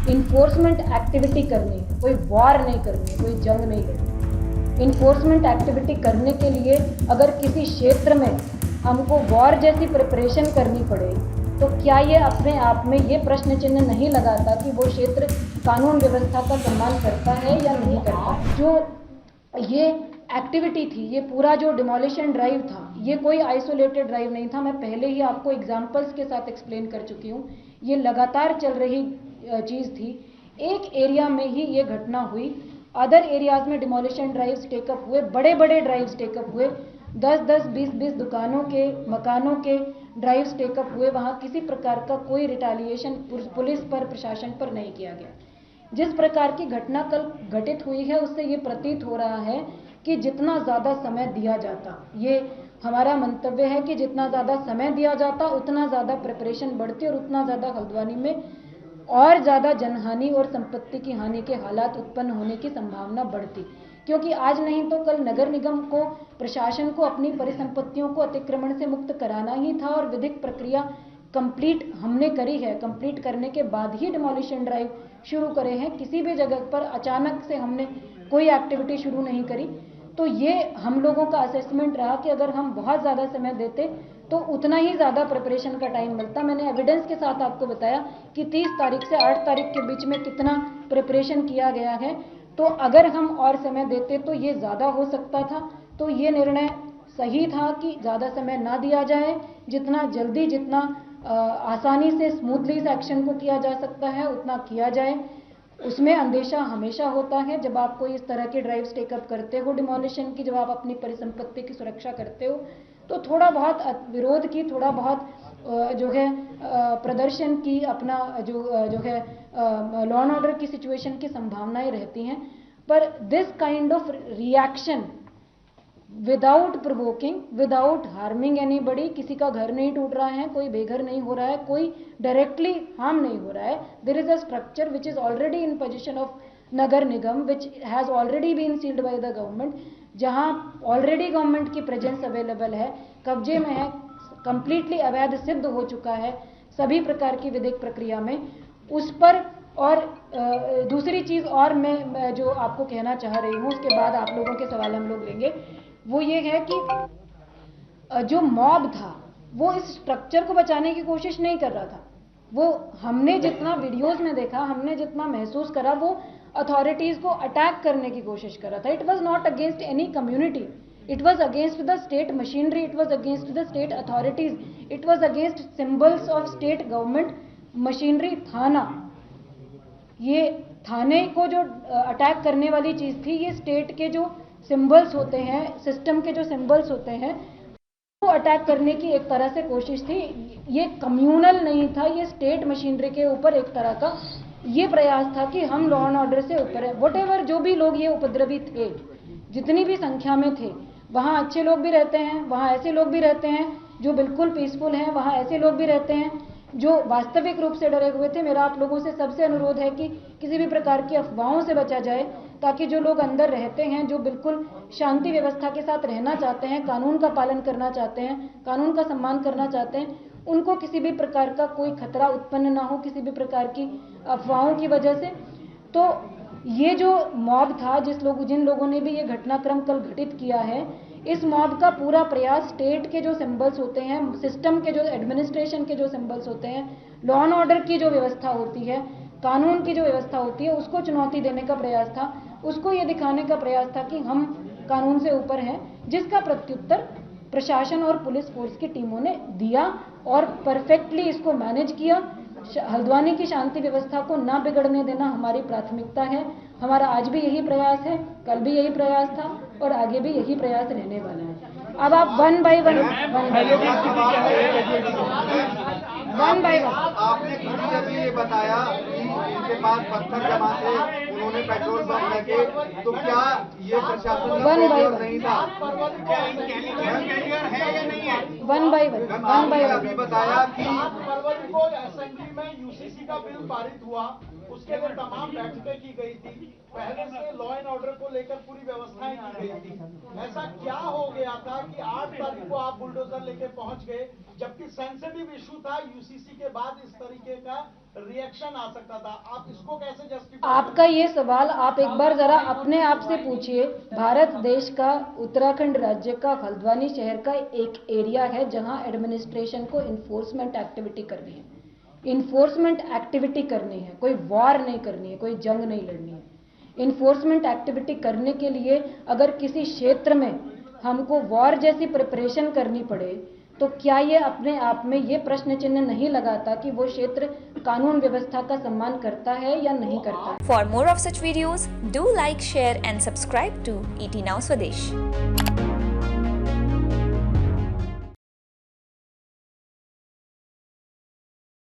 Enforcement activity करनी है, कोई वॉर नहीं करनी है, कोई जंग नहीं करनी। इन्फोर्समेंट एक्टिविटी करने के लिए अगर किसी क्षेत्र में हमको वॉर जैसी प्रिपरेशन करनी पड़े तो क्या ये अपने आप में ये प्रश्न चिन्ह नहीं लगाता कि वो क्षेत्र कानून व्यवस्था का सम्मान करता है या नहीं करता। जो ये एक्टिविटी थी, ये पूरा जो डिमोलिशन ड्राइव था, ये कोई आइसोलेटेड ड्राइव नहीं था। मैं पहले ही आपको एग्जाम्पल्स के साथ एक्सप्लेन कर चुकी हूँ। ये लगातार चल रही चीज़ थी। एक एरिया में ही ये घटना हुई, अदर एरियाज में डिमोलिशन ड्राइव्स टेकअप हुए, बड़े बड़े ड्राइव्स टेकअप हुए, 10-10, 20-20 दुकानों के, मकानों के ड्राइव्स टेकअप हुए। वहाँ किसी प्रकार का कोई रिटेलिएशन पुलिस पर, प्रशासन पर नहीं किया गया। जिस प्रकार की घटना कल घटित हुई है उससे ये प्रतीत हो रहा है कि जितना ज़्यादा समय दिया जाता, ये हमारा मंतव्य है कि जितना ज़्यादा समय दिया जाता उतना ज़्यादा प्रिपरेशन बढ़ती और उतना ज़्यादा हल्द्वानी में और ज़्यादा जनहानि और संपत्ति की हानि के हालात उत्पन्न होने की संभावना बढ़ती। क्योंकि आज नहीं तो कल नगर निगम को, प्रशासन को अपनी परिसंपत्तियों को अतिक्रमण से मुक्त कराना ही था और विधिक प्रक्रिया कंप्लीट हमने करी है। कंप्लीट करने के बाद ही डिमोलिशन ड्राइव शुरू करे हैं। किसी भी जगह पर अचानक से हमने कोई एक्टिविटी शुरू नहीं करी। तो ये हम लोगों का असेसमेंट रहा कि अगर हम बहुत ज़्यादा समय देते तो उतना ही ज़्यादा प्रिपरेशन का टाइम मिलता। मैंने एविडेंस के साथ आपको बताया कि 30 तारीख से 8 तारीख के बीच में कितना प्रिपरेशन किया गया है। तो अगर हम और समय देते तो ये ज़्यादा हो सकता था। तो ये निर्णय सही था कि ज़्यादा समय ना दिया जाए, जितना जल्दी, जितना आसानी से, स्मूथली इस एक्शन को किया जा सकता है उतना किया जाए। उसमें अंदेशा हमेशा होता है जब आप कोई इस तरह के ड्राइव्स टेकअप करते हो डिमोलिशन की, जब आप अपनी परिसंपत्ति की सुरक्षा करते हो तो थोड़ा बहुत विरोध की, थोड़ा बहुत जो है प्रदर्शन की, अपना जो है लॉ एंड ऑर्डर की सिचुएशन की संभावनाएं रहती हैं। पर this kind of reaction without provoking, without harming anybody, किसी का घर नहीं टूट रहा है, कोई बेघर नहीं हो रहा है, कोई डायरेक्टली हार्म नहीं हो रहा है। There is a structure which is already in position of नगर निगम, which has already been sealed by the government, जहां ऑलरेडी गवर्नमेंट की प्रेजेंस अवेलेबल है, कब्जे में है, कंप्लीटली अवैध सिद्ध हो चुका है सभी प्रकार की विधिक प्रक्रिया में, उस पर। और दूसरी चीज़ और मैं जो आपको कहना चाह रही हूँ, उसके बाद आप लोगों के सवाल हम लोग लेंगे, वो ये है कि जो मॉब था वो इस स्ट्रक्चर को बचाने की कोशिश नहीं कर रहा था। वो हमने जितना वीडियोस में देखा, हमने जितना महसूस करा, वो अथॉरिटीज़ को अटैक करने की कोशिश कर रहा था। It was not against any community, it was against the state machinery, it was against the state authorities, it was against symbols of state government machinery। थाना, ये थाने को जो अटैक करने वाली चीज़ थी, ये स्टेट के जो सिंबल्स होते हैं, सिस्टम के जो सिंबल्स होते हैं, वो अटैक करने की एक तरह से कोशिश थी। ये कम्यूनल नहीं था, ये स्टेट मशीनरी के ऊपर एक तरह का ये प्रयास था कि हम लॉ एंड ऑर्डर से ऊपर है। वॉटेवर जो भी लोग ये उपद्रवी थे, जितनी भी संख्या में थे, वहाँ अच्छे लोग भी रहते हैं, वहाँ ऐसे लोग भी रहते हैं जो बिल्कुल पीसफुल हैं, वहाँ ऐसे लोग भी रहते हैं जो वास्तविक रूप से डरे हुए थे। मेरा आप लोगों से सबसे अनुरोध है कि किसी भी प्रकार की अफवाहों से बचा जाए, ताकि जो लोग अंदर रहते हैं, जो बिल्कुल शांति व्यवस्था के साथ रहना चाहते हैं, कानून का पालन करना चाहते हैं, कानून का सम्मान करना चाहते हैं, उनको किसी भी प्रकार का कोई खतरा उत्पन्न ना हो किसी भी प्रकार की अफवाहों की वजह से। तो ये जो मॉब था, जिन लोगों ने भी ये घटनाक्रम कल घटित किया है, इस मॉब का पूरा प्रयास स्टेट के जो सिंबल्स होते हैं, सिस्टम के जो एडमिनिस्ट्रेशन के जो सिंबल्स होते हैं, लॉ एंड ऑर्डर की जो व्यवस्था होती है, कानून की जो व्यवस्था होती है, उसको चुनौती देने का प्रयास था। उसको ये दिखाने का प्रयास था कि हम कानून से ऊपर हैं, जिसका प्रत्युत्तर प्रशासन और पुलिस फोर्स की टीमों ने दिया और परफेक्टली इसको मैनेज किया। हल्द्वानी की शांति व्यवस्था को ना बिगड़ने देना हमारी प्राथमिकता है। हमारा आज भी यही प्रयास है, कल भी यही प्रयास था और आगे भी यही प्रयास रहने वाला है। अब आप वन बाय वन आपने खुद जब ये बताया कि उनके पास पत्थर जमा थे, उन्होंने पेट्रोल बम लगे, तो क्या ये प्रशासन नहीं था? वन बाय वन अभी बताया कि फरवरी को असेंबली में यूसीसी यूसीसी का बिल पारित हुआ, उसके लिए तमाम बैठकें की गई थी, पहले से लॉ एंड ऑर्डर को लेकर पूरी व्यवस्थाएं की गई थी। ऐसा क्या हो गया था कि 8 तारीख को आप बुलडोजर लेके पहुंच गए, जबकि सेंसिटिव इशू था, यूसीसी के बाद इस तरीके का रिएक्शन आ सकता था, आप इसको कैसे जस्टिफाई? आपका ये सवाल आप एक बार जरा अपने आप से पूछिए। भारत देश का उत्तराखंड राज्य का हल्द्वानी शहर का एक एरिया है जहां एडमिनिस्ट्रेशन को इन्फोर्समेंट एक्टिविटी करनी है, इन्फोर्समेंट एक्टिविटी करनी है, कोई वॉर नहीं करनी है, कोई जंग नहीं लड़नी है। इन्फोर्समेंट एक्टिविटी करने के लिए अगर किसी क्षेत्र में हमको वॉर जैसी प्रिपरेशन करनी पड़े तो क्या ये अपने आप में ये प्रश्न चिन्ह नहीं लगाता कि वो क्षेत्र कानून व्यवस्था का सम्मान करता है या नहीं करता? For more of such videos, do like, share and subscribe to ET Now Swadesh.